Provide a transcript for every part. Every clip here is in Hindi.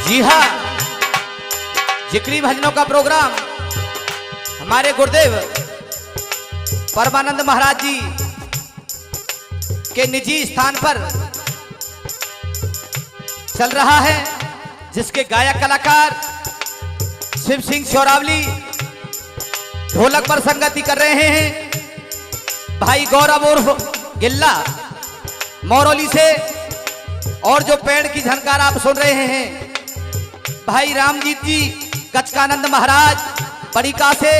जी हाँ, जिक्री भजनों का प्रोग्राम हमारे गुरुदेव परमानंद महाराज जी के निजी स्थान पर चल रहा है, जिसके गायक कलाकार शिव सिंह शौरावली ढोलक पर संगति कर रहे हैं। भाई गौरव उर्फ गिल्ला मोरौली से, और जो पेड़ की झनकार आप सुन रहे हैं भाई रामजीत जी गचकानंद महाराज पड़िका से,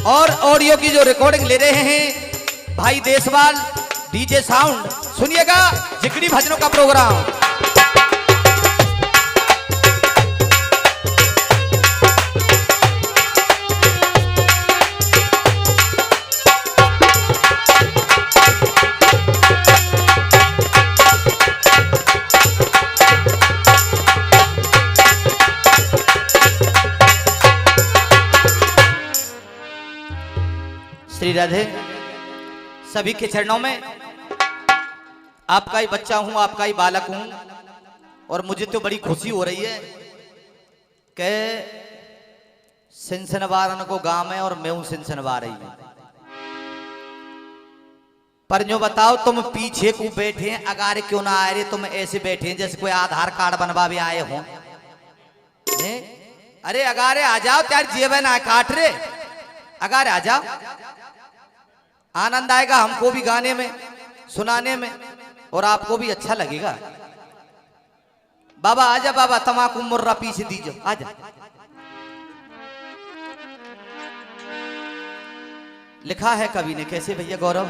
और ऑडियो की जो रिकॉर्डिंग ले रहे हैं भाई देशवाल डीजे साउंड। सुनिएगा जिक्री भजनों का प्रोग्राम। श्री राधे। सभी के चरणों में, आपका ही बच्चा हूं, आपका ही बालक हूं, और मुझे तो बड़ी खुशी हो रही है कि सिनसनवारन को गांव है और मैं हूं सिनसनवा रही हूं। पर जो बताओ, तुम पीछे को बैठे अगारे क्यों ना आए रे? तुम ऐसे बैठे जैसे कोई आधार कार्ड बनवा भी आए हो। अरे अगारे आ जाओ, त्यार जेबन आए काट रे, अगारे आ जाओ। आनंद आएगा हमको भी गाने में, सुनाने में, और आपको भी अच्छा लगेगा। बाबा आजा, बाबा तमाकू मुर्रा पीछे दीजिए, आजा। लिखा है कवि ने, कैसे भैया गौरव?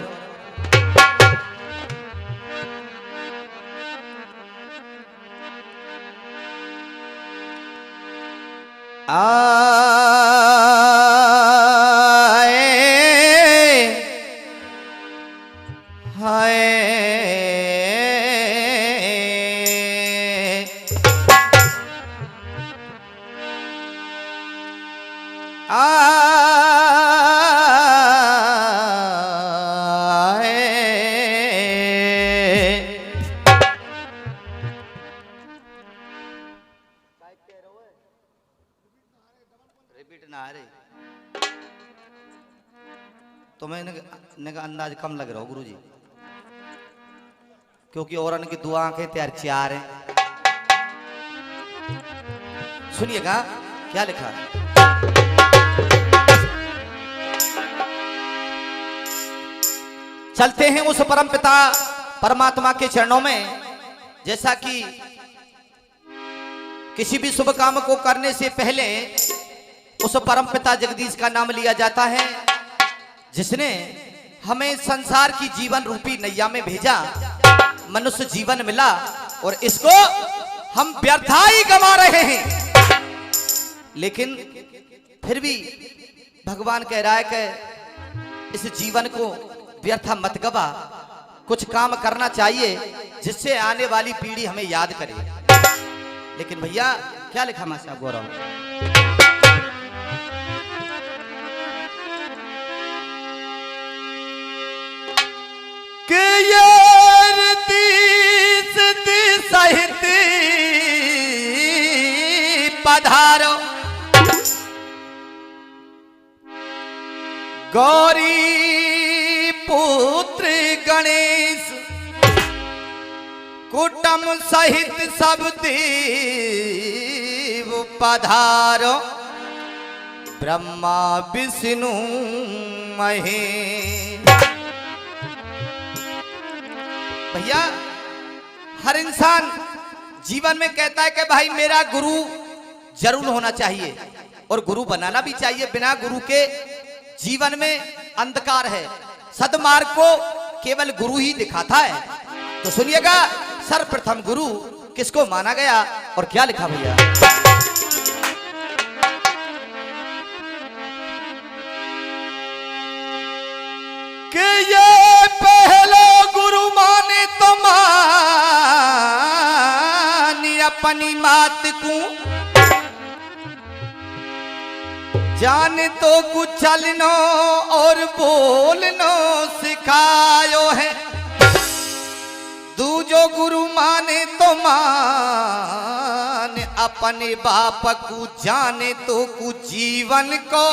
तुम्हें इनका अंदाज कम लग रहा हो गुरुजी, क्योंकि और इनकी दो आंखें तैयार चार हैं। सुनिएगा क्या लिखा है। चलते हैं उस परम पिता परमात्मा के चरणों में। जैसा कि किसी भी शुभ काम को करने से पहले उस परम पिता जगदीश का नाम लिया जाता है, जिसने हमें संसार की जीवन रूपी नैया में भेजा, मनुष्य जीवन मिला, और इसको हम व्यर्था ही गंवा रहे हैं। लेकिन फिर भी भगवान कह रहा है कि इस जीवन को व्यर्था मत गवा, कुछ काम करना चाहिए जिससे आने वाली पीढ़ी हमें याद करे। लेकिन भैया क्या लिखा मासा गौरव? सहित पधारो गौरी पुत्र गणेश, कुटुंब सहित सब देव पधारो, ब्रह्मा विष्णु महेश। भैया हर इंसान जीवन में कहता है कि भाई मेरा गुरु जरूर होना चाहिए, और गुरु बनाना भी चाहिए। बिना गुरु के जीवन में अंधकार है। सद्मार्ग को केवल गुरु ही दिखाता है। तो सुनिएगा, सर्वप्रथम गुरु किसको माना गया और क्या लिखा भैया? कि ये पहला गुरु माने तो मानी अपनी मात को, जाने तो कुछ चलनो और बोलनो सिखायो है। दूजो गुरु माने तो मान अपने बाप को जाने तो कु जीवन को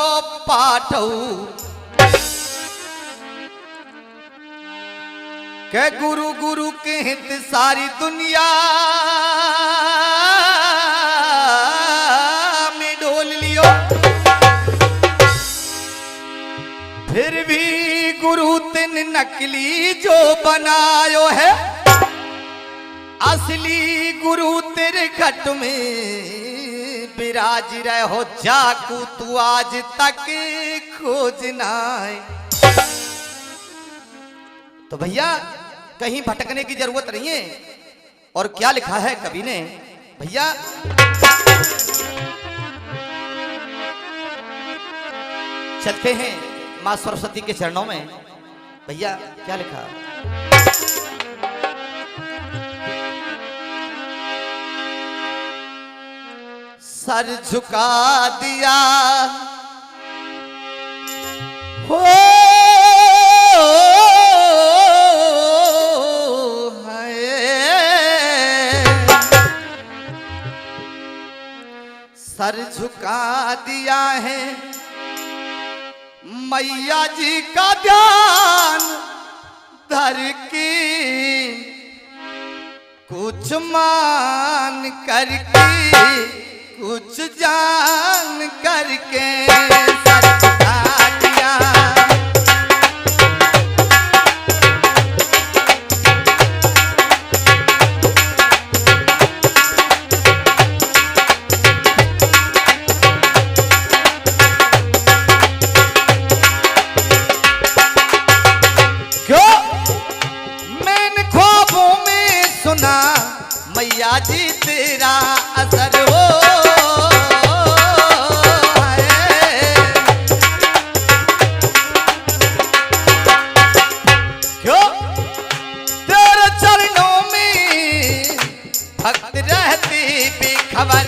पाठऊ के गुरु गुरु के हित सारी दुनिया में डोल लियो, फिर भी गुरु तिन नकली जो बनायो है, असली गुरु तेरे घट में विराज रहो, जाकू तू आज तक खोजना है। तो भैया कहीं भटकने की जरूरत नहीं है। और क्या लिखा है कवि ने भैया, चलते हैं मां सरस्वती के चरणों में। भैया क्या लिखा, सर झुका दिया हो सर झुका दिया है, मैया जी का ध्यान धर के कुछ मान करके कुछ जान करके सर झुका दिया। मैया जी तेरा असर हो क्यों तेरे चरणों में भक्त रहते बेखबर,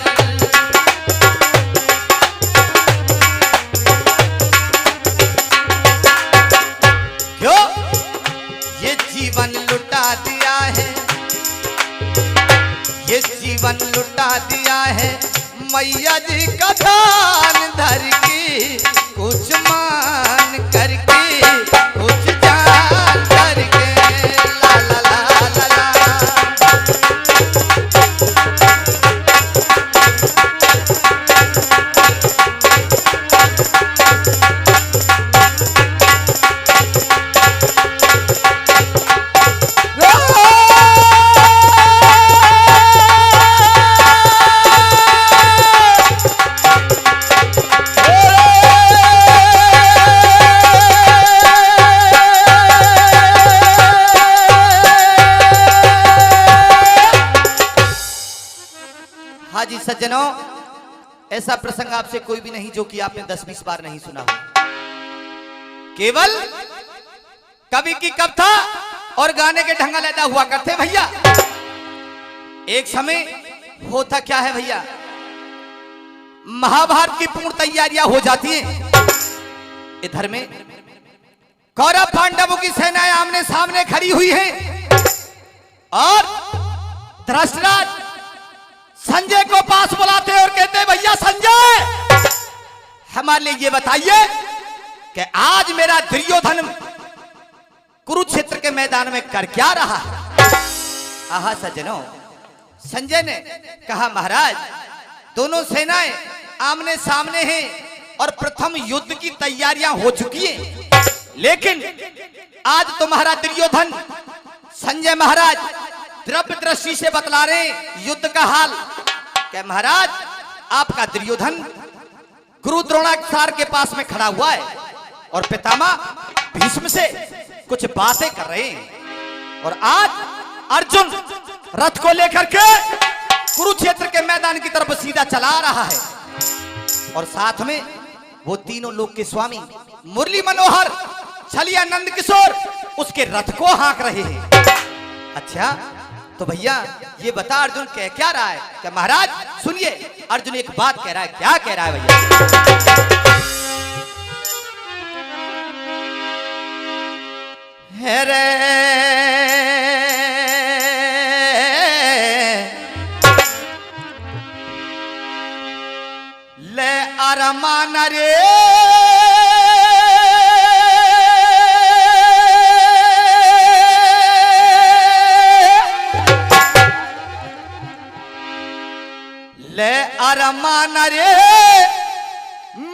क्यों ये जीवन लुटा दिया है, ये जीवन लुटा दिया है, मैया जी का ध्यान धर के कुछ मान करके कुछ जान करके ला ला ला ला ला। हाँ जी सज्जनों, ऐसा प्रसंग आपसे कोई भी नहीं जो कि आपने 10-20 बार नहीं सुना हो। केवल कवि की कविता और गाने के ढंगा लेता हुआ करते भैया। एक समय होता क्या है भैया, महाभारत की पूर्ण तैयारियां हो जाती हैं। इधर में कौरव पांडवों की सेनाएं आमने सामने खड़ी हुई हैं और धृतराष्ट्र संजय को पास बुलाते और कहते भैया संजय, हमारे लिए ये बताइए कि आज मेरा दुर्योधन कुरुक्षेत्र के मैदान में कर क्या रहा है। आहा सज्जनों, संजय ने कहा महाराज दोनों सेनाएं आमने सामने हैं और प्रथम युद्ध की तैयारियां हो चुकी हैं, लेकिन आज तुम्हारा दुर्योधन संजय महाराज द्रव्य दृष्टि से बतला रहे युद्ध का हाल। क्या महाराज आपका दुर्योधन गुरु द्रोणाचार्य के पास में खड़ा हुआ है और पितामह भीष्म से कुछ बातें कर रहे हैं, और आज अर्जुन रथ को लेकर के कुरुक्षेत्र के मैदान की तरफ सीधा चला रहा है, और साथ में वो तीनों लोक के स्वामी मुरली मनोहर छलिया नंद किशोर उसके रथ को हाँक रहे हैं। अच्छा तो भैया ये बता अर्जुन कह क्या रहा है। क्या महाराज सुनिए, अर्जुन एक बात कह रहा है। क्या कह रहा है भैया? रे अरमान रे ले अरमान रे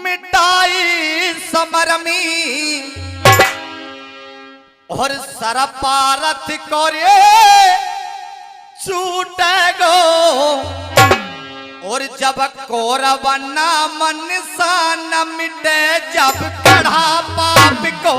मिटाई समरमी और सरपारथ कोरे छूटे गो और जब कोरवना मन सा न मिटे जब कढ़ा पाप को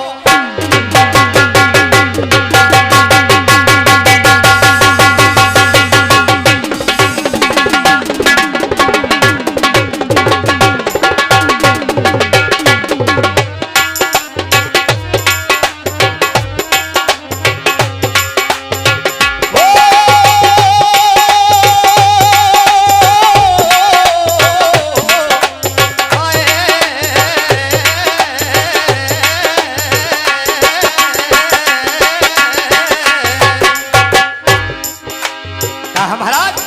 महाराज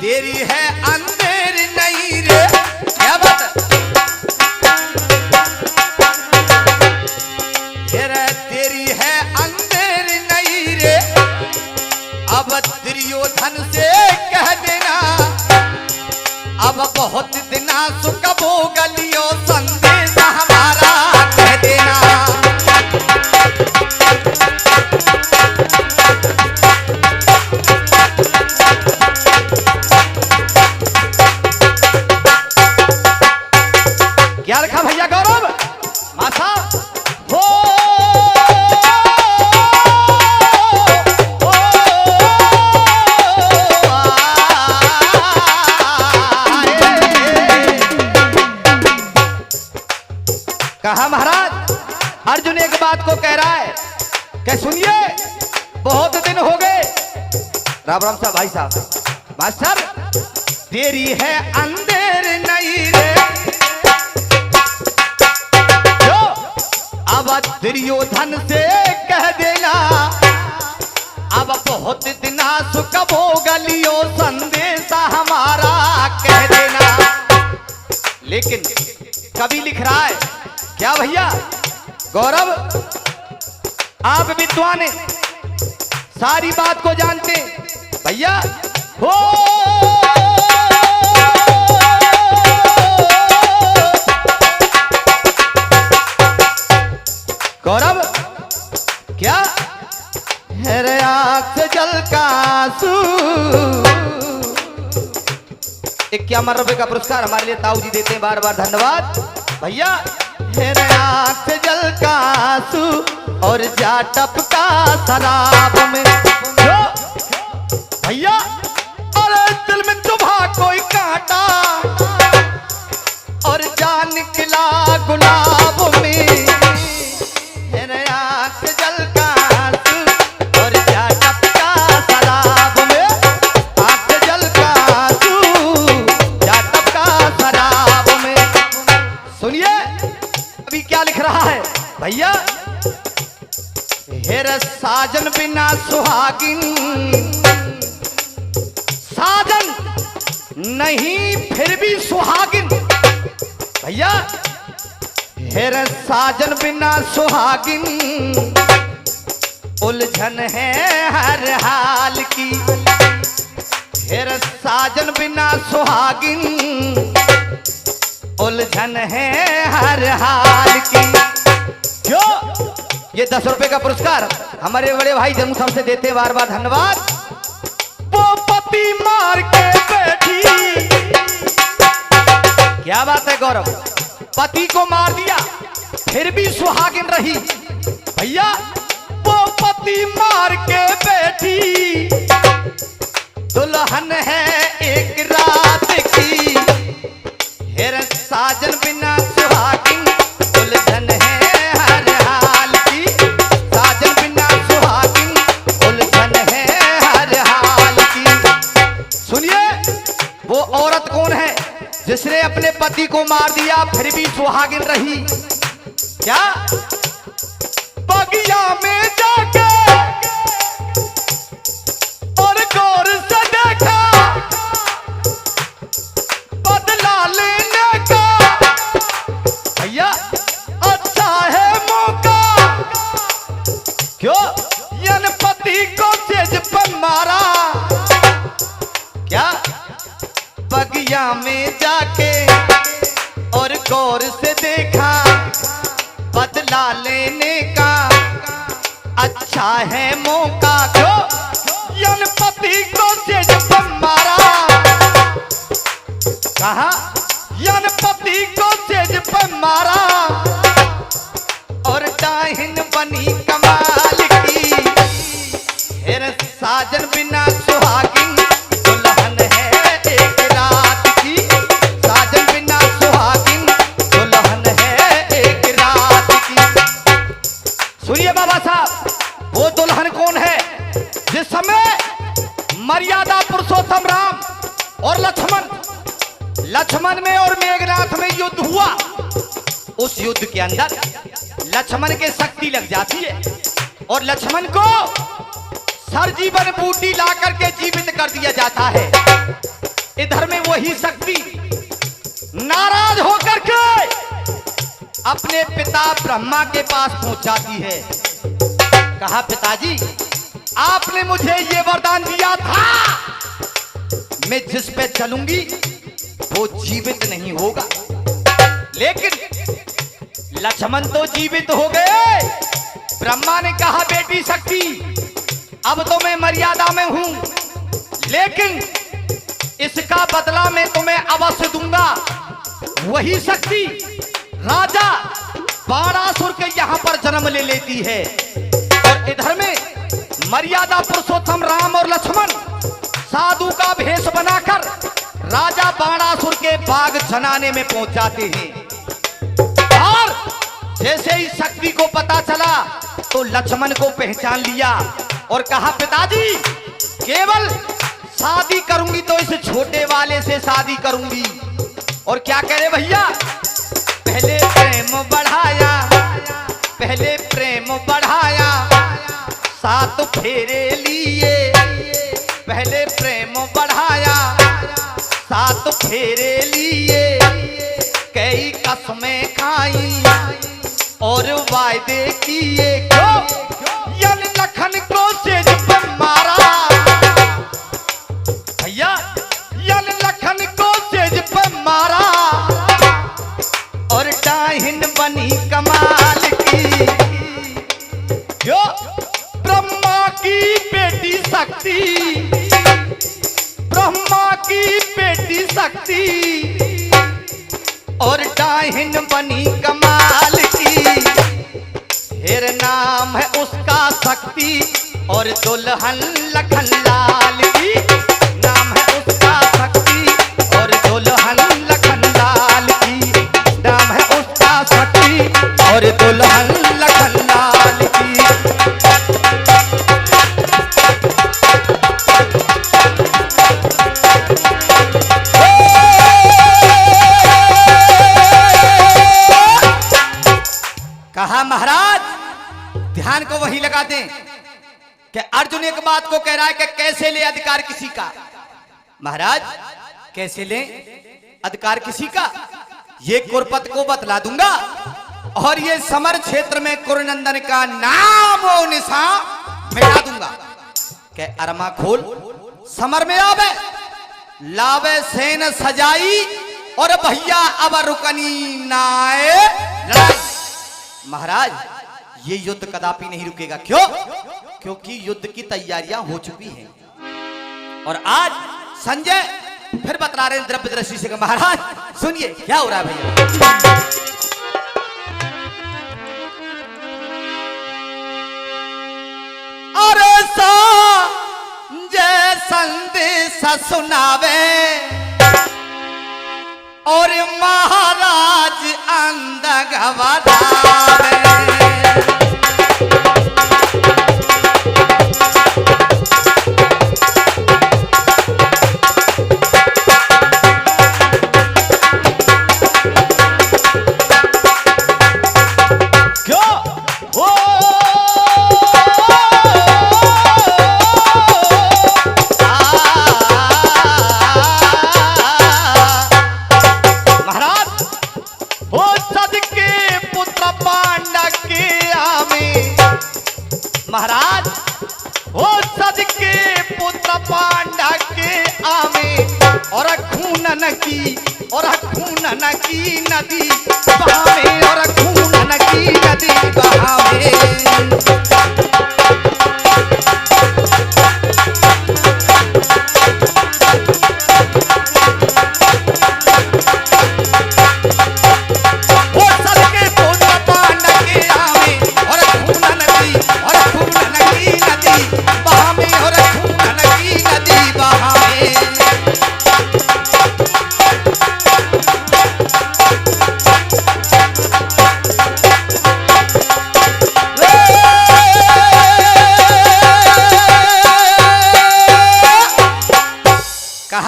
तेरी है अंधेर नहीं रे क्या बात है तेरी है अंधेर नहीं रे अब दुर्योधन से कह देना अब बहुत दिना सुख भोगलियो संदेश हमारा कह देना क्या रखा भैया गौरव मासा हो कहा महाराज अर्जुन एक बात को कह रहा है क्या सुनिए बहुत दिन हो गए राम राम साहब भाई साहब मास्टर तेरी है अंधेर नहीं रे अब दुर्योधन से कह देना अब बहुत दिना सुख भोगलियो संदेशा हमारा कह देना लेकिन कवि लिख रहा है क्या भैया गौरव आप विद्वान हैं सारी बात को जानते भैया हो गौरव क्या हेरे आंख जल का आंसू 51 रुपए का पुरस्कार हमारे लिए ताऊ जी देते हैं बार बार धन्यवाद भैया हेरे आंख जल का आंसू और जा टपका शराब में जो भैया अरे दिल में चुभा कोई कांटा और जा निकला गुलाब में भैया हेर साजन बिना सुहागिन साजन नहीं फिर भी सुहागिन भैया हेर साजन बिना सुहागिन उलझन है हर हाल की हेर साजन बिना सुहागिन उलझन है हर हाल की जो ये 10 रुपए का पुरस्कार हमारे बड़े भाई जम्मू साहब से देते बार बार धन्यवाद वो पति मार के बैठी क्या बात है गौरव पति को मार दिया फिर भी सुहागिन रही भैया वो पति मार के बैठी दुल्हन है एक रात की हेर साजन बिना सुहागिन उलझन है हर हाल की साजन बिना सुहागिन उलझन है हर हाल की सुनिए वो औरत कौन है जिसने अपने पति को मार दिया फिर भी सुहागिन रही क्या बगिया में जाके और गौर से देखा बदला लेने का में जाके और गौर से देखा, बदला लेने का अच्छा है मौका। क्यों पति को सेज पर मारा, कहा पति को सेज पर मारा और डाहिन बनी कमाल की। फिर साजन बिना सुहागिन दुल्हन है एक रात की, साजन बिना सुहागिन दुल्हन है एक रात की। सुनिए बाबा साहब, वो दुल्हन कौन है? जिस समय मर्यादा पुरुषोत्तम राम और लक्ष्मण में और मेघनाथ में युद्ध हुआ, उस युद्ध के अंदर लक्ष्मण के शक्ति लग जाती है और लक्ष्मण को सरजीवन बूटी ला करके जीवित कर दिया जाता है। इधर में वही शक्ति नाराज होकर के अपने पिता ब्रह्मा के पास पहुंच जाती है। कहा पिताजी, आपने मुझे ये वरदान दिया था, मैं जिस पे चलूंगी वो जीवित नहीं होगा। लेकिन लक्ष्मण तो जीवित हो गए। ब्रह्मा ने कहा बेटी शक्ति, अब तो मैं मर्यादा में हूं, लेकिन इसका बदला मैं तुम्हें अवश्य दूंगा। वही शक्ति राजा बाणासुर के यहां पर जन्म ले लेती है और इधर में मर्यादा पुरुषोत्तम राम और लक्ष्मण साधु का भेष बनाकर राजा बाणासुर के बाग जनाने में पहुंच जाते हैं। और जैसे ही शक्ति को पता चला तो लक्ष्मण को पहचान लिया और कहा पिताजी, केवल शादी करूंगी तो इस छोटे वाले से शादी करूंगी। और क्या कह रहे भैया, पहले प्रेम बढ़ाया, पहले प्रेम बढ़ाया, 7 फेरे लिए, पहले प्रेम बढ़ाया, 7 फेरे लिए, कई कसमें खाई और वायदे किए। क्यों लखन को सेज पर मारा भैया, लखन को सेज पर मारा और डाहिन बनी कमाल की। क्यों ब्रह्मा की बेटी शक्ति, ब्रह्मा की बेटी शक्ति और डाहिन बनी कमाल की। फिर नाम है उसका शक्ति और दुल्हन लखन लाल की। नाम है उसका शक्ति और दुल्हन लखन लाल की। नाम है उसका शक्ति और दुल्हन लखन लाल की। कहा महाराज, ध्यान को वही लगा दें कि अर्जुन एक बात को कह रहा है कि कैसे ले अधिकार किसी का। महाराज कैसे ले अधिकार किसी का, ये कुरपत को बतला दूंगा और ये समर क्षेत्र में कुरुनंदन का नाम और निशान मिटा दूंगा। के अरमा खोल समर में आवे, लावे सेन सजाई और भैया अब रुकनी नाए लड़ाई। महाराज ये युद्ध कदापि नहीं रुकेगा। क्यों? क्योंकि युद्ध की तैयारियां हो चुकी हैं। और आज संजय फिर बतला रहे हैं द्रव्य दृष्टि से। महाराज सुनिए क्या हो रहा है भैया। अरे संजय संदेश सुनावे और महाराज अंदर घबरावे। नदी बहावे और खून की नदी बहावे।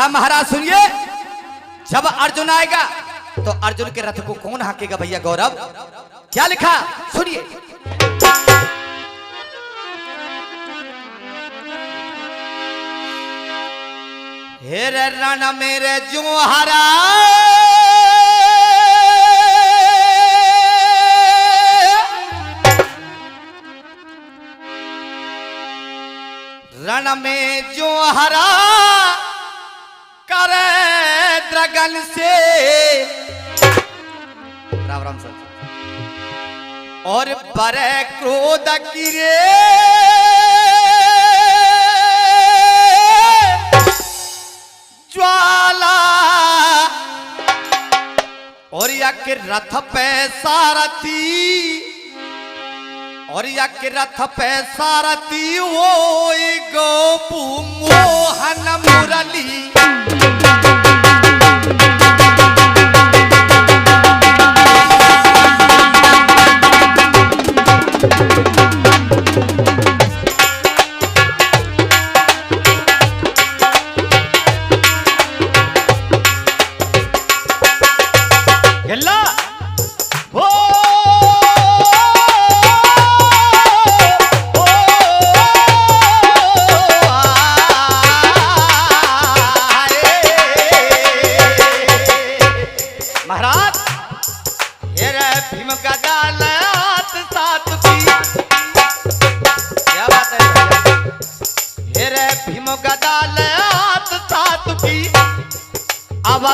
महाराज सुनिए, जब अर्जुन आएगा तो अर्जुन के रथ को कौन हाकेगा भैया गौरव? क्या लिखा सुनिए। हेरे रण मेरे जो हरा रण में जो हरा करे द्रगन से राम राम सर और बरे क्रोध गिरे ज्वाला और या के रथ पे सारथी और या के रथ पे सारथी वो गोपू मोहन मुरली।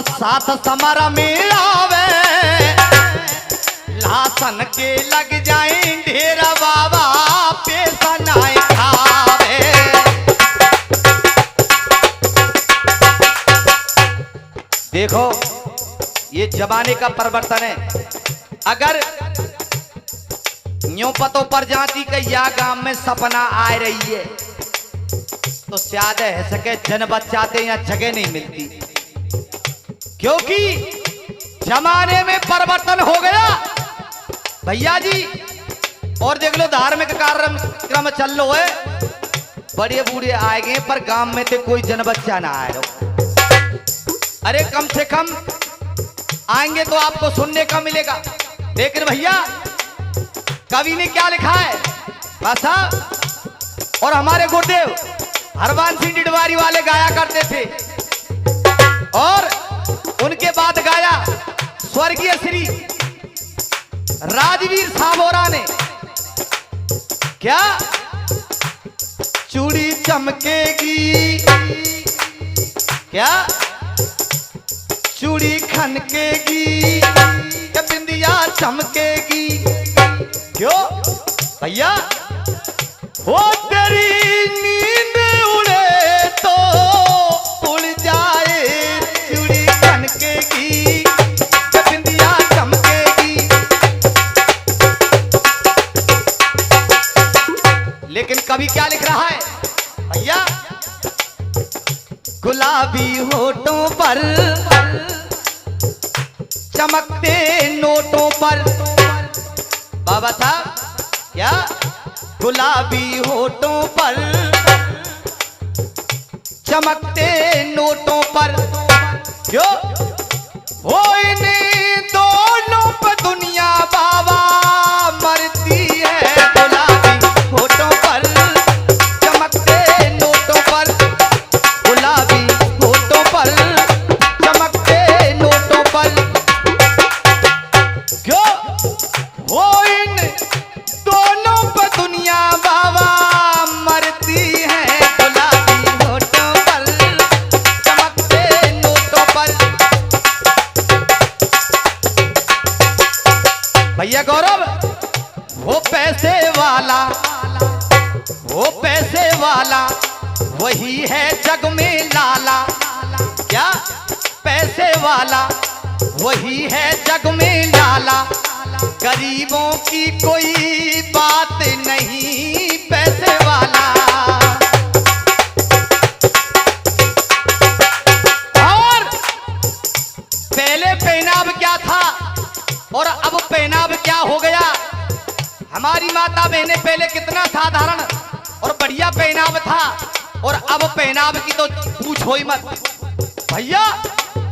साथ समर में आवे लासन के लग जाए ढेरा बाबा पैसा नाय खावे। देखो ये जमाने का परिवर्तन है। अगर न्यू पतों पर जाती कि या गांव में सपना आ रही है तो शायद है सके जन बचाते या जगह नहीं मिलती, क्योंकि जमाने में परिवर्तन हो गया भैया जी। और देख लो धार्मिक कार्यक्रम चल लो है, बड़े बूढ़े आए गए पर गांव में तो कोई जन बच्चा ना आए। अरे कम से कम आएंगे तो आपको सुनने का मिलेगा। लेकिन भैया कवि ने क्या लिखा है भाषा, और हमारे गुरुदेव हरवान सिंह डिडवारी वाले गाया करते थे और उनके बाद गाया स्वर्गीय श्री राजवीर साबोरा ने। क्या चूड़ी चमकेगी, क्या चूड़ी खनकेगी, क्या बिंदिया चमकेगी। क्यों भैया हो तेरी नींद उड़े तो उड़ जाए, चूड़ी खनकेगी, क्या बिंदिया चमकेगी। लेकिन कवि क्या लिख रहा है भैया, गुलाबी होठों पर चमकते नोटों पर। बाबा साहब क्या गुलाबी होठों पर चमकते नोटों पर, क्यों हो इन दोनों पर दुनिया बाबा मरती है। गुलाबी होठों पर चमकते नोटों पर, गुलाबी होठों पर चमकते नोटों पर, क्यों हो इन दोनों पर दुनिया बाबा मरती है। गुलाबी होठों पर चमकते नोटों पर। वही है जग में लाला, क्या पैसे वाला, वही है जग में लाला, गरीबों की कोई बात नहीं पैसे वाला। और पहले पहनाव क्या था और अब पहनाव क्या हो गया। हमारी माता बहनें पहले कितना साधारण और बढ़िया पहनाव था और अब पहनाव की तो पूछो ही मत भैया।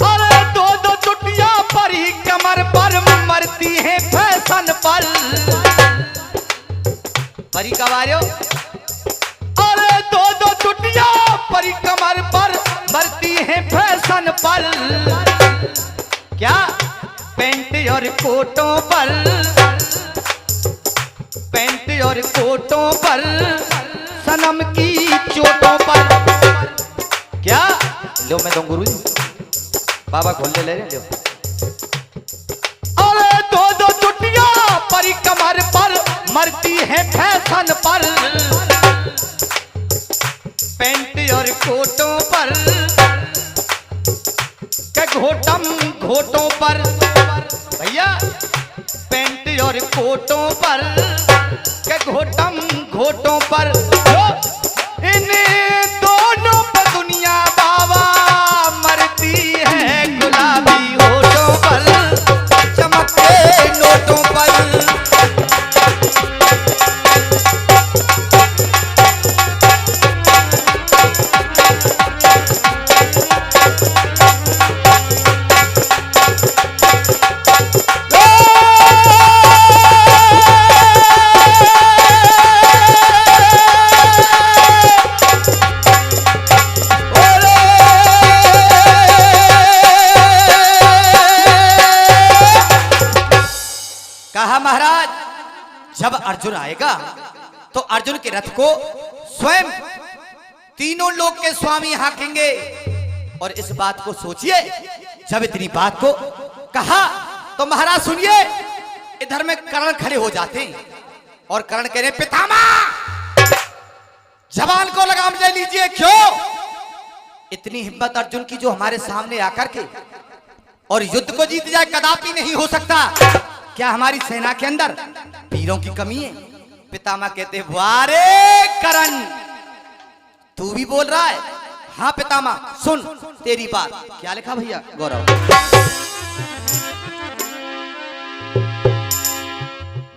अरे दो दो चुटिया पर ही कमर पर मरती है फैशन पर। परी कवारियो, अरे दो दो चुटिया पर ही कमर पर मरती है फैशन पर। क्या पेंट और कोटों पर, पेंट और कोटों पर, सनम की चोटों पर। क्या लो मैं दूं गुरु जी, बाबा खोल ले रहे लो। अरे दो दो चुटिया पर कमर पर मरती है फैशन पर। पेंट और कोटों पर के घोटम घोटों पर भैया, पेंट और कोटों पर के घोटम घोटों पर। इन दोनों पर दुनिया बाबा मरती है गुलाबी होठों पर, चमकते नोटों पर। कहा महाराज जब अर्जुन आएगा तो अर्जुन के रथ को स्वयं तीनों लोक के स्वामी हाकेंगे। और इस बात को सोचिए, जब इतनी बात को कहा तो महाराज सुनिए, इधर में कर्ण खड़े हो जाते हैं और कर्ण कह रहे पितामह जवान को लगाम ले लीजिए। क्यों इतनी हिम्मत अर्जुन की जो हमारे सामने आकर के और युद्ध को जीत जाए, कदापि नहीं हो सकता। क्या हमारी सेना के अंदर वीरों की कमी है। पितामह कहते वारे करण तू भी बोल रहा है। हाँ पितामह सुन तेरी बात। क्या लिखा भैया गौरव।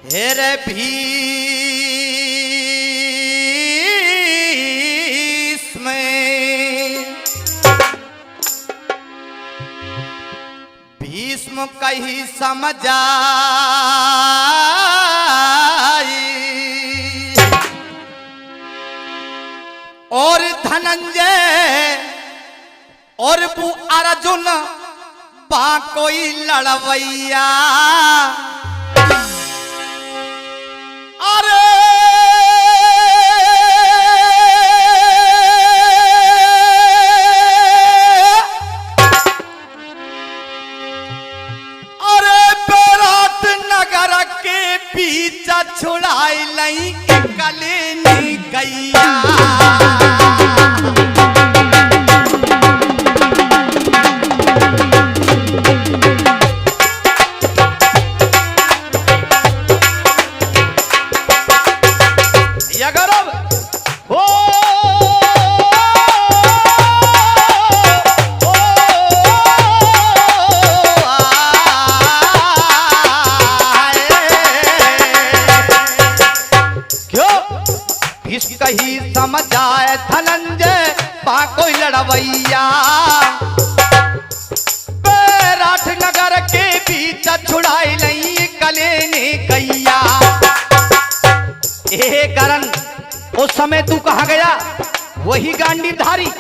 हेरे भीष्म भीष्म कही समझाई और धनंजय और वो अर्जुन बा कोई लड़वैया। अरे पीछा छुड़ाई लई कले नी गैया। कही समझ आए धनंजय पा कोई लड़वैया। बैराठ नगर के बीच छुड़ाई नहीं कले ने गैया। करण उस समय तू कहाँ गया। वही गांडीवधारी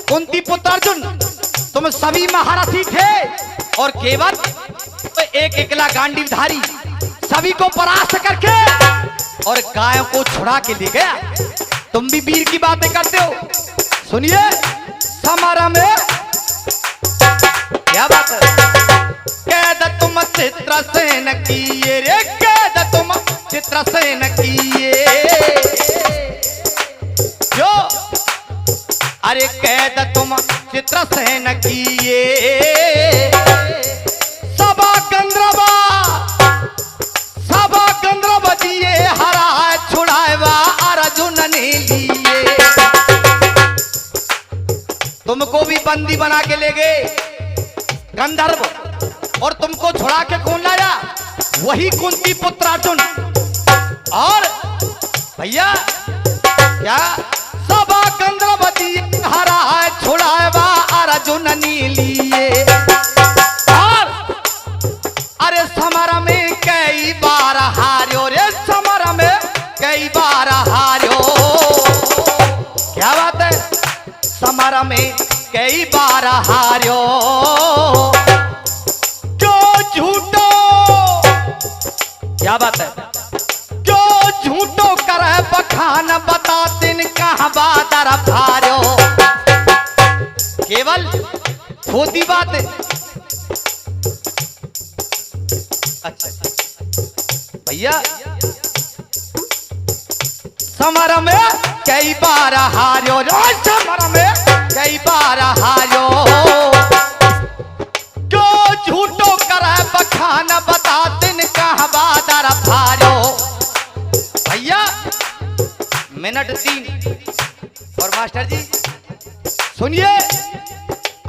कुंती पुत्र अर्जुन तुम सभी महारथी थे और केवल एक एकला गांडीवधारी सभी को परास्त करके और गायों को छुड़ा के ले गया। तुम भी वीर की बातें करते हो। सुनिए समारा में क्या बात है। कैद तुम चित्रसेन किए रे, कैद तुम चित्रसेन किए। जो अरे कैद तुम चित्रसेन किए सबा गंधर्व दिए हरा छुड़ावा अर्जुन ने लिए। तुमको भी बंदी बना के ले गए गंधर्व, और तुमको छुड़ा के कौन लाया? वही कुंती पुत्र अर्जुन। और भैया क्या सबा गंधर्व दिए हरा छुड़ावा अर्जुन ने लिए। और अरे समर में कई बार हार्यो रे, समर में कई बार हार्यो। क्या बात है? समर में कई बार हार्यो जो झूठो। क्या बात है? जो झूठो करे बखान बता दिन कहां बादर भार्यो। केवल छोटी बात है। अच्छा भैया समर में कई बार हार्यो, समर में कई बार हार्यो जो झूठो करे बखान बता दिन कहां बादर भार्यो। भैया मिनट 3 और मास्टर जी सुनिए,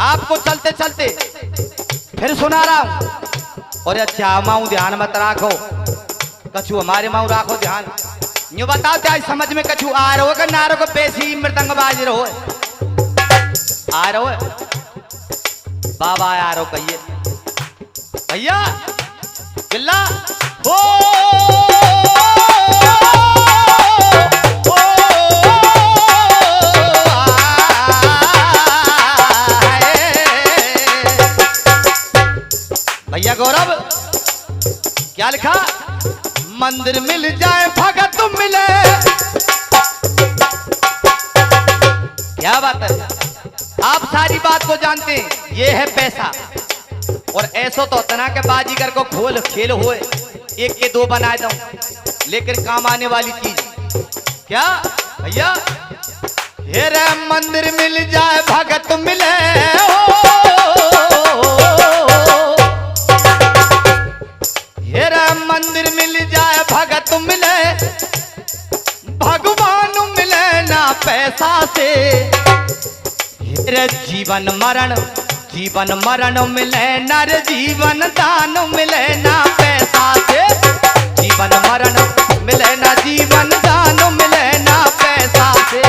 आपको चलते चलते फिर सुना रहा हूं। और अच्छा माऊ ध्यान मत राखो, कछु हमारे माऊ राखो ध्यान। यूं बताओ क्या समझ में कछु आ रहा हो ना रहो? पेशी मृदंग बाज रहो, आ रहो बाबा आ रहो कहिए भैया बिल्ला हो। भैया गौरव क्या लिखा? मंदिर मिल जाए भगत मिले। क्या बात है? आप सारी बात को जानते हैं, ये है पैसा। और ऐसा तो तना के बाजीगर को खोल खेल हुए एक के दो बना दो, लेकिन काम आने वाली चीज क्या भैया? हेरे मंदिर मिल जाए भगत मिले मंदिर मिल जाए भगत मिले, भगवान मिले ना पैसा से। हेरे जीवन मरण मिले नर जीवन दान मिले ना पैसा से। जीवन मरण मिले ना जीवन दान मिले ना पैसा से।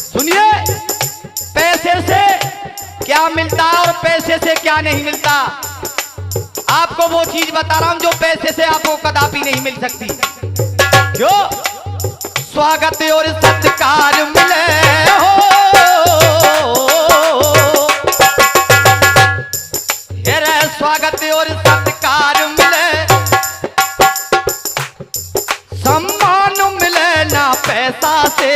सुनिए, पैसे से क्या मिलता और पैसे से क्या नहीं मिलता। आपको वो चीज बता रहा हूं जो पैसे से आपको कदापि नहीं मिल सकती। जो स्वागत और सत्कार मिले हो, हेरे स्वागत और सत्कार मिले, सम्मान मिले ना पैसा से।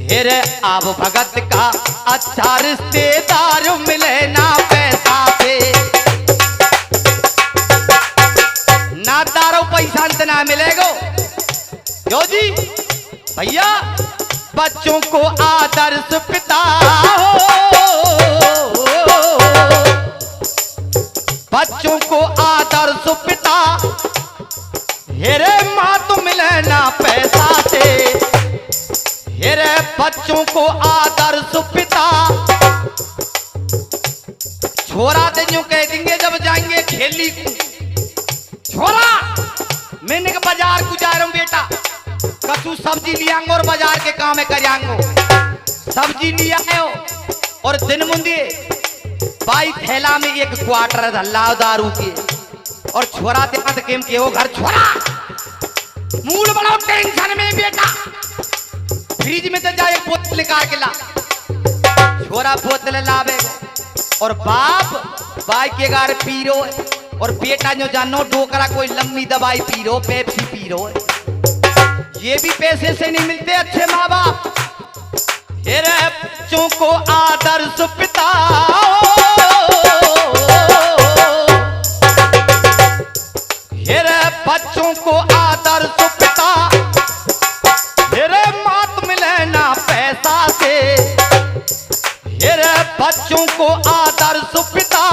हेरे आप भगत का अच्छा रिश्तेदार मिले ना पैसा से। ना तारो पैसा ना मिलेगो क्यों जी भैया? बच्चों को आदर्श पिता हो, बच्चों को आदर्श पिता। हेरे माँ तो मिले ना पैसा से। हेरे बच्चों को आदर्श पिता। छोरा तो कह देंगे जब जाएंगे खेली, छोरा मैंने के बाजार गुजारूं बेटा, कछु सब्जी लियांगो और बाजार के काम में करियांगो। सब्जी लिया आयो और दिन मुंदे बाई थैला में 1 क्वार्टर धल्ला दारू के। और छोरा ते मत केम के वो घर छोरा मूड बनाओ टेंशन में बेटा, फ्रिज में तो जाए बोतल निकाल के ला। छोरा बोतल लावे और बाप बाई के गार पी रो, और बेटा जो जानो डोकरा कोई लंबी दवाई पी रो, पेप्सी पी रो। ये भी पैसे से नहीं मिलते अच्छे माँ बाप। हेरे बच्चों को आदर्श पिता, हेरे बच्चों को आदर्श पिता। हेरे मात मिले ना पैसा से। हेरे बच्चों को आदर्श पिता,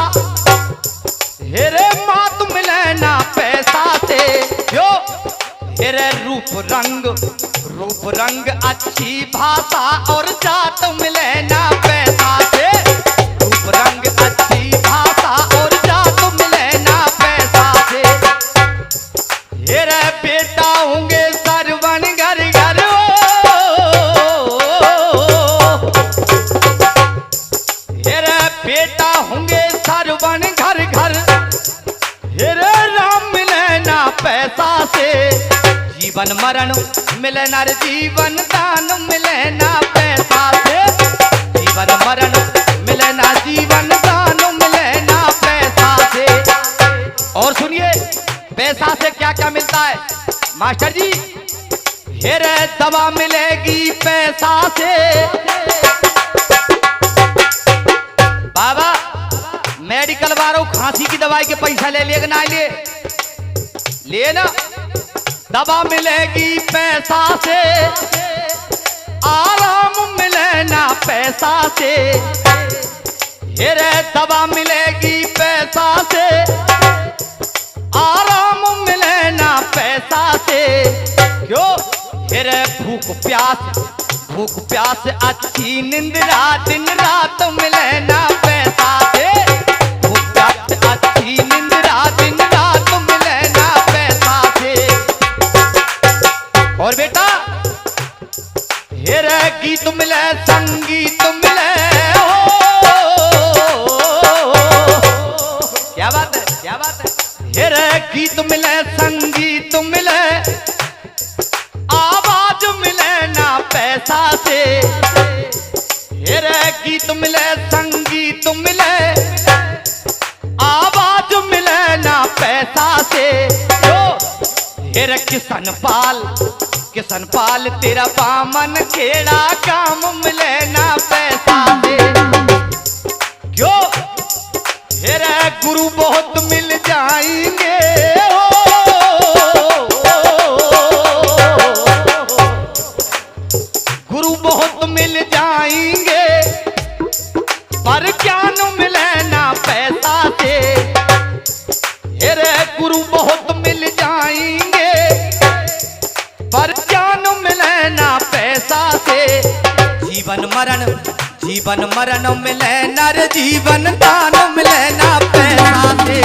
हेरे मात मिले ना पैसा से। जो हेरे रूप रंग अच्छी भाषा और जात मिले ना पैसा से। रूप रंग अच्छी भाषा और जात मिले ना पैसा से। हेरे बेटा होंगे सरवन घर घर, हेरे बेटा होंगे सरवन घर घर। हेरे राम मिले ना पैसा से। जीवन मरण मिले ना रे जीवन दान मिले ना पैसा से। जीवन मरण मिले ना जीवन दान मिले ना पैसा से। और सुनिए पैसा से क्या क्या मिलता है मास्टर जी। हेरे दवा मिलेगी पैसा से। बाबा मेडिकल वालों खांसी की दवाई के पैसा ले लिए ना ले ना। दवा मिलेगी पैसा से, आराम मिले ना पैसा से। हेरे दवा मिलेगी पैसा से, आराम मिले ना पैसा से। क्यों हेरे भूख प्यास अच्छी निंद्रा दिन रात मिले ना पैसा से। भूख प्यास अच्छी निंद्रा दिन रात मिले ना पैसा से। और बेटा हेरे गीत मिले संगीत मिले, क्या बात है क्या बात है। हेरे गीत मिले संगीत मिले, आवाज मिले ना पैसा से। हेरे गीत मिले संगीत मिले, आवाज मिले ना पैसा से। हेरे किशन पाल तेरा बामन खेड़ा काम मिले ना पैसा से। क्यों हेरे गुरु बहुत मिल जाएंगे, गुरु बहुत मिल जाएंगे, पर ज्ञान मिले ना पैसा से। हेरे गुरु बहुत मिल जाएंगे, पर ज्ञान मिले ना पैसा से। जीवन मरण मिले ना रे जीवन दान मिले ना पैसा से।